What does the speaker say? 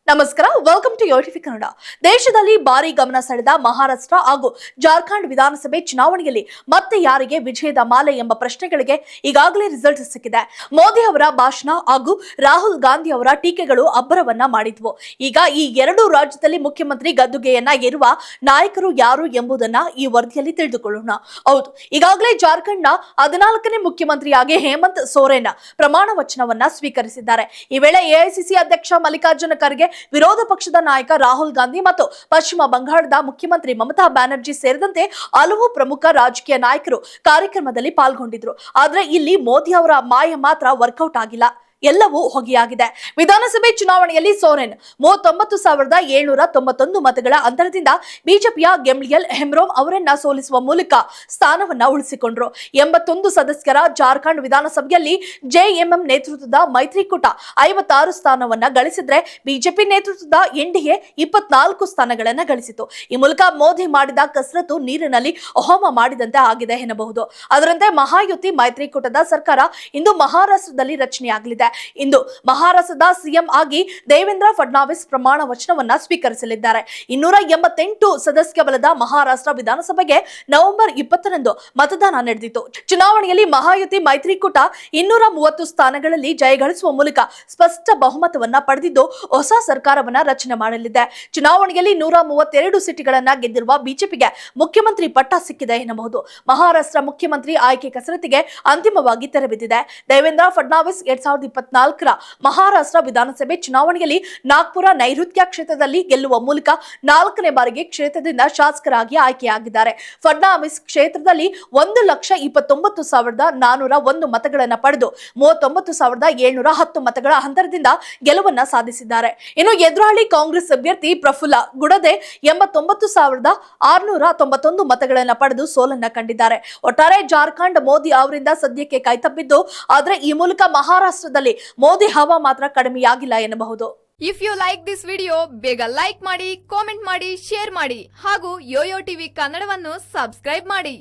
ನಮಸ್ಕಾರ, welcome to ಯೋಟಿವಿ Kannada. ದೇಶದಲ್ಲಿ ಭಾರಿ ಗಮನ ಸೆಳೆದ ಮಹಾರಾಷ್ಟ್ರ ಹಾಗೂ ಜಾರ್ಖಂಡ್ ವಿಧಾನಸಭೆ ಚುನಾವಣೆಯಲ್ಲಿ ಮತ್ತೆ ಯಾರಿಗೆ ವಿಜಯದ ಮಾಲೆ ಎಂಬ ಪ್ರಶ್ನೆಗಳಿಗೆ ಈಗಾಗಲೇ ರಿಸಲ್ಟ್ ಸಿಕ್ಕಿದೆ. ಮೋದಿ ಅವರ ಭಾಷಣ ಹಾಗೂ ರಾಹುಲ್ ಗಾಂಧಿ ಅವರ ಟೀಕೆಗಳು ಅಬ್ಬರವನ್ನ ಮಾಡಿದ್ವು. ಈಗ ಈ ಎರಡೂ ರಾಜ್ಯದಲ್ಲಿ ಮುಖ್ಯಮಂತ್ರಿ ಗದ್ದುಗೆಯನ್ನ ಏರುವ ನಾಯಕರು ಯಾರು ಎಂಬುದನ್ನ ಈ ವರದಿಯಲ್ಲಿ ತಿಳಿದುಕೊಳ್ಳೋಣ. ಹೌದು, ಈಗಾಗಲೇ ಜಾರ್ಖಂಡ್ನ 14ನೇ ಮುಖ್ಯಮಂತ್ರಿಯಾಗಿ ಹೇಮಂತ್ ಸೋರೆನ್ ಪ್ರಮಾಣ ವಚನವನ್ನ ಸ್ವೀಕರಿಸಿದ್ದಾರೆ. ಈ ವೇಳೆ ಎಐಸಿಸಿ ಅಧ್ಯಕ್ಷ ಮಲ್ಲಿಕಾರ್ಜುನ ಖರ್ಗೆ, ವಿರೋಧ ಪಕ್ಷದ ನಾಯಕ ರಾಹುಲ್ ಗಾಂಧಿ ಮತ್ತು ಪಶ್ಚಿಮ ಬಂಗಾಳದ ಮುಖ್ಯಮಂತ್ರಿ ಮಮತಾ ಬ್ಯಾನರ್ಜಿ ಸೇರಿದಂತೆ ಹಲವು ಪ್ರಮುಖ ರಾಜಕೀಯ ನಾಯಕರು ಕಾರ್ಯಕ್ರಮದಲ್ಲಿ ಪಾಲ್ಗೊಂಡಿದ್ರು. ಆದ್ರೆ ಇಲ್ಲಿ ಮೋದಿ ಅವರ ಮಾಯ ಮಾತ್ರ ವರ್ಕೌಟ್ ಆಗಿಲ್ಲ. ಎಲ್ಲವೂ ಹೊಗೆಯಾಗಿದೆ. ವಿಧಾನಸಭೆ ಚುನಾವಣೆಯಲ್ಲಿ ಸೋರೆನ್ 39,791 ಮತಗಳ ಅಂತರದಿಂದ ಬಿಜೆಪಿಯ ಗೆಮ್ಲಿಯಲ್ ಹೆಮ್ರೋಮ್ ಅವರನ್ನ ಸೋಲಿಸುವ ಮೂಲಕ ಸ್ಥಾನವನ್ನ ಉಳಿಸಿಕೊಂಡ್ರು. 81 ಸದಸ್ಯರ ಜಾರ್ಖಂಡ್ ವಿಧಾನಸಭೆಯಲ್ಲಿ ಜೆಎಂಎಂ ನೇತೃತ್ವದ ಮೈತ್ರಿಕೂಟ 56 ಸ್ಥಾನವನ್ನ ಗಳಿಸಿದ್ರೆ ಬಿಜೆಪಿ ನೇತೃತ್ವದ ಎನ್ಡಿಎ 24 ಸ್ಥಾನಗಳನ್ನ ಗಳಿಸಿತು. ಈ ಮೂಲಕ ಮೋದಿ ಮಾಡಿದ ಕಸರತ್ತು ನೀರಿನಲ್ಲಿ ಹೋಮ ಮಾಡಿದಂತೆ ಆಗಿದೆ ಎನ್ನಬಹುದು. ಅದರಂತೆ ಮಹಾಯುತಿ ಮೈತ್ರಿಕೂಟದ ಸರ್ಕಾರ ಇಂದು ಮಹಾರಾಷ್ಟ್ರದಲ್ಲಿ ರಚನೆಯಾಗಲಿದೆ. ಇಂದು ಮಹಾರಾಷ್ಟ್ರದ ಸಿಎಂ ಆಗಿ ದೇವೇಂದ್ರ ಫಡ್ನವೀಸ್ ಪ್ರಮಾಣ ವಚನವನ್ನ ಸ್ವೀಕರಿಸಲಿದ್ದಾರೆ. 288 ಸದಸ್ಯ ಬಲದ ಮಹಾರಾಷ್ಟ್ರ ವಿಧಾನಸಭೆಗೆ ನವೆಂಬರ್ 20ರಂದು ಮತದಾನ ನಡೆದಿತ್ತು. ಚುನಾವಣೆಯಲ್ಲಿ ಮಹಾಯುತಿ ಮೈತ್ರಿಕೂಟ 230 ಸ್ಥಾನಗಳಲ್ಲಿ ಜಯಗಳಿಸುವ ಮೂಲಕ ಸ್ಪಷ್ಟ ಬಹುಮತವನ್ನ ಪಡೆದಿದ್ದು ಹೊಸ ಸರ್ಕಾರವನ್ನ ರಚನೆ ಮಾಡಲಿದೆ. ಚುನಾವಣೆಯಲ್ಲಿ 132 ಸೀಟುಗಳನ್ನ ಗೆದ್ದಿರುವ ಬಿಜೆಪಿಗೆ ಮುಖ್ಯಮಂತ್ರಿ ಪಟ್ಟ ಸಿಕ್ಕಿದೆ ಎನ್ನಬಹುದು. ಮಹಾರಾಷ್ಟ್ರ ಮುಖ್ಯಮಂತ್ರಿ ಆಯ್ಕೆ ಕಸರತ್ತಿಗೆ ಅಂತಿಮವಾಗಿ ತೆರೆಬಿದ್ದಿದೆ. ದೇವೇಂದ್ರ ಫಡ್ನವೀಸ್ 2024ರ ಮಹಾರಾಷ್ಟ್ರ ವಿಧಾನಸಭೆ ಚುನಾವಣೆಯಲ್ಲಿ ನಾಗ್ಪುರ ನೈಋತ್ಯ ಕ್ಷೇತ್ರದಲ್ಲಿ ಗೆಲ್ಲುವ ಮೂಲಕ 4ನೇ ಬಾರಿಗೆ ಕ್ಷೇತ್ರದಿಂದ ಶಾಸಕರಾಗಿ ಆಯ್ಕೆಯಾಗಿದ್ದಾರೆ. ಫಡ್ನವೀಸ್ ಕ್ಷೇತ್ರದಲ್ಲಿ 1,29,401 ಮತಗಳನ್ನು ಪಡೆದು 39,710 ಮತಗಳ ಅಂತರದಿಂದ ಗೆಲುವನ್ನ ಸಾಧಿಸಿದ್ದಾರೆ. ಇನ್ನು ಎದುರಾಳಿ ಕಾಂಗ್ರೆಸ್ ಅಭ್ಯರ್ಥಿ ಪ್ರಫುಲ್ಲ ಗುಡದೆ 89,691 ಮತಗಳನ್ನು ಪಡೆದು ಸೋಲನ್ನ ಕಂಡಿದ್ದಾರೆ. ಒಟ್ಟಾರೆ ಜಾರ್ಖಂಡ್ ಮೋದಿ ಅವರಿಂದ ಸದ್ಯಕ್ಕೆ ಕೈತಪ್ಪಿದ್ದು, ಆದ್ರೆ ಈ ಮೂಲಕ ಮಹಾರಾಷ್ಟ್ರದಲ್ಲಿ ಮೋದಿ ಹವಾ ಮಾತ್ರ ಕಡಿಮೆಯಾಗಿಲ್ಲ ಎನ್ನಬಹುದು. If you like this video, ಬೇಗ ಲೈಕ್ ಮಾಡಿ, ಕಾಮೆಂಟ್ ಮಾಡಿ, ಶೇರ್ ಮಾಡಿ ಹಾಗೂ ಯೋಯೋ ಟಿವಿ ಕನ್ನಡವನ್ನು ಸಬ್ಸ್ಕ್ರೈಬ್ ಮಾಡಿ.